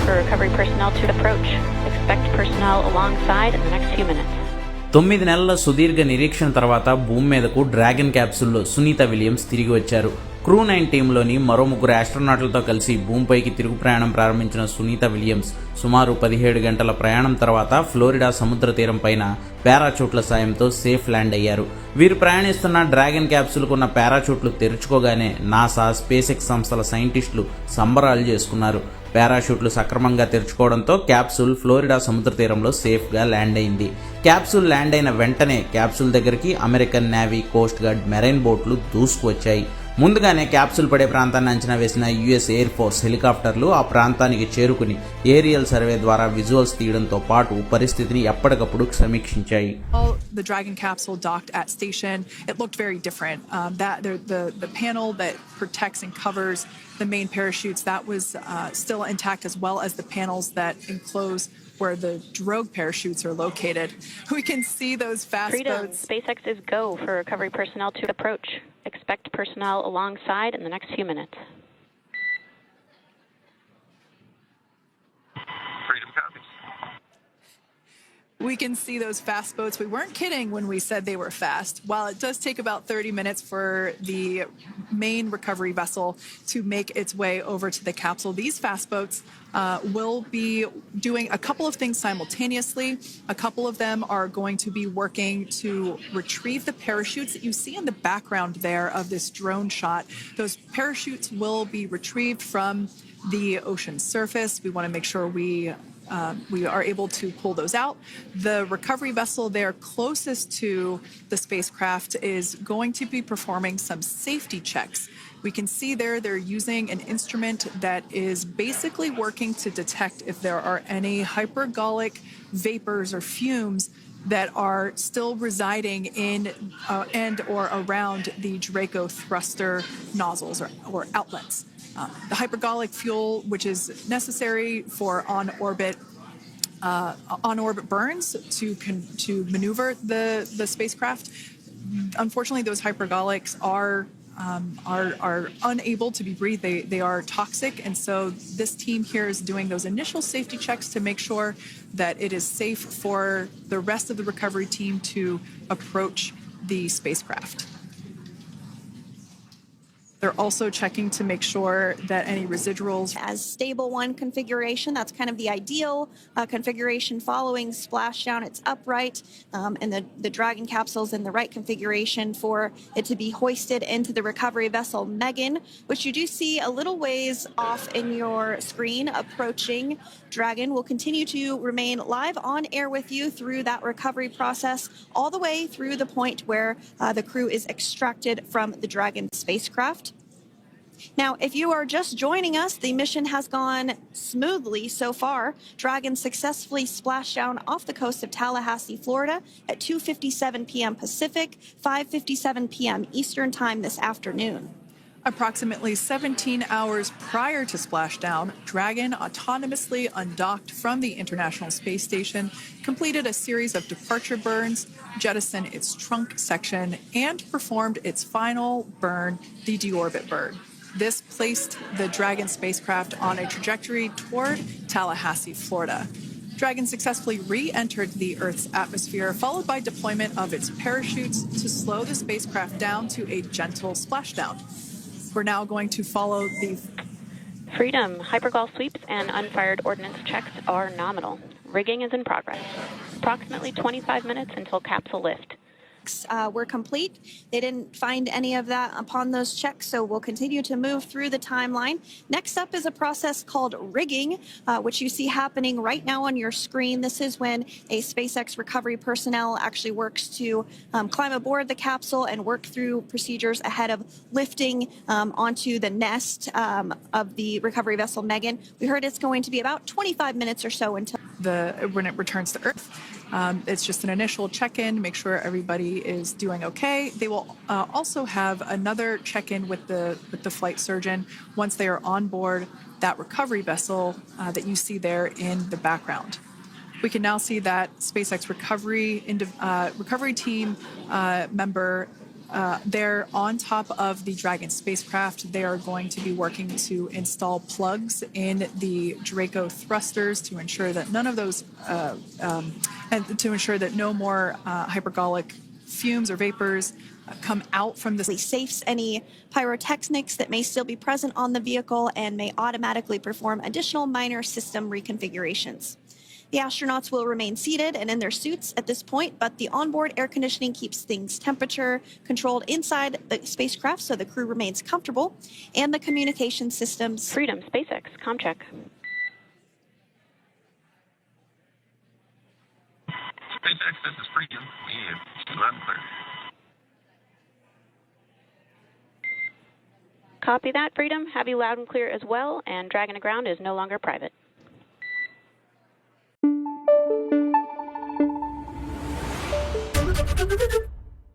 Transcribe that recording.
for recovery personnel to approach. Expect personnel alongside in the next few minutes. 9 నెలల సుదీర్ఘ నిరీక్షణ తర్వాత భూమి మీదకు డ్రాగన్ క్యాప్సూల్లో సునీత విలియమ్స్ తిరిగి వచ్చారు. క్రూ 9 టీంలోని మరో 3 ఆస్ట్రోనాట్లతో కలిసి భూమిపైకి తిరుగు ప్రయాణం ప్రారంభించిన సునీత విలియమ్స్ సుమారు 17 గంటల ప్రయాణం తర్వాత ఫ్లోరిడా సముద్ర తీరం పైన పారాచూట్ల సాయంతో సేఫ్ ల్యాండ్ అయ్యారు. వీరు ప్రయాణిస్తున్న డ్రాగన్ క్యాప్సూల్కున్న పారాచూట్లు తెరుచుకోగానే నాసా, స్పేస్ ఎక్స్ సంస్థల సైంటిస్టులు సంబరాలు చేసుకున్నారు. పారాషూట్లు సక్రమంగా తెరుచుకోవడంతో క్యాప్సూల్ ఫ్లోరిడా సముద్ర తీరంలో సేఫ్గా ల్యాండ్ అయింది. క్యాప్సూల్ ల్యాండ్ అయిన వెంటనే క్యాప్సూల్ దగ్గరికి American navy, coast guard, marine బోట్లు దూసుకువచ్చాయి. ముందుగానే క్యాప్సూల్ పడే ప్రాంతాన్ని అంచనా వేసిన యుఎస్ ఎయిర్ ఫోర్స్ హెలికాప్టర్లు ఆ ప్రాంతానికి చేరుకుని ఏరియల్ సర్వే ద్వారా విజువల్స్ తీయడంతో పాటు పరిస్థితిని ఎప్పటికప్పుడు సమీక్షించాయి. The Dragon capsule docked at station. It looked very different. The panel that protects and covers the main parachutes, that was still intact, as well as the panels that enclose where the drogue parachutes are located. We can see those fast Freedom. boats. SpaceX is go for recovery personnel to approach. Expect personnel alongside in the next few minutes. Freedom copies. We can see those fast boats. We weren't kidding when we said they were fast. While it does take about 30 minutes for the main recovery vessel to make its way over to the capsule, these fast boats will be doing a couple of things simultaneously. A couple of them are going to be working to retrieve the parachutes that you see in the background there of this drone shot. Those parachutes will be retrieved from the ocean surface. We want to make sure we are able to pull those out. The recovery vessel there closest to the spacecraft is going to be performing some safety checks. We can see there they're using an instrument that is basically working to detect if there are any hypergolic vapors or fumes that are still residing in and or around the Draco thruster nozzles or outlets. The hypergolic fuel, which is necessary for on-orbit burns to maneuver the spacecraft. Unfortunately, those hypergolics are unable to be breathed. They are toxic, and so this team here is doing those initial safety checks to make sure that it is safe for the rest of the recovery team to approach the spacecraft. They're also checking to make sure that any residuals as stable one configuration. That's kind of the ideal configuration following splashdown. It's upright, and the Dragon capsule's in the right configuration for it to be hoisted into the recovery vessel Megan, which you do see a little ways off in your screen approaching. Dragon will continue to remain live on air with you through that recovery process all the way through the point where the crew is extracted from the Dragon spacecraft. Now, if you are just joining us, the mission has gone smoothly so far. Dragon successfully splashed down off the coast of Tallahassee, Florida at 2:57 p.m. Pacific, 5:57 p.m. Eastern Time this afternoon. Approximately 17 hours prior to splashdown, Dragon autonomously undocked from the International Space Station, completed a series of departure burns, jettisoned its trunk section, and performed its final burn, the deorbit burn. This placed the Dragon spacecraft on a trajectory toward Tallahassee, Florida. Dragon successfully re-entered the Earth's atmosphere, followed by deployment of its parachutes to slow the spacecraft down to a gentle splashdown. We're now going to follow the Freedom. Hypergol sweeps and unfired ordnance checks are nominal. Rigging is in progress. Approximately 25 minutes until capsule lift. Were complete. They didn't find any of that upon those checks, so we'll continue to move through the timeline. Next up is a process called rigging, which you see happening right now on your screen. This is when a SpaceX recovery personnel actually works to climb aboard the capsule and work through procedures ahead of lifting onto the nest of the recovery vessel Megan. We heard it's going to be about 25 minutes or so until when it returns to Earth. It's just an initial check-in, make sure everybody is doing okay. They will also have another check-in with the flight surgeon once they are on board that recovery vessel that you see there in the background. We can now see that SpaceX recovery team member They're on top of the Dragon spacecraft. They are going to be working to install plugs in the Draco thrusters to ensure that none of those, and to ensure that no more hypergolic fumes or vapors come out from the Safes any pyrotechnics that may still be present on the vehicle and may automatically perform additional minor system reconfigurations. The astronauts will remain seated and in their suits at this point, but the onboard air conditioning keeps things temperature controlled inside the spacecraft so the crew remains comfortable, and the communication systems. Freedom, SpaceX, ComCheck. SpaceX, this is Freedom. We have loud and clear. Copy that, Freedom. Have you loud and clear as well, and Dragon to ground is no longer private.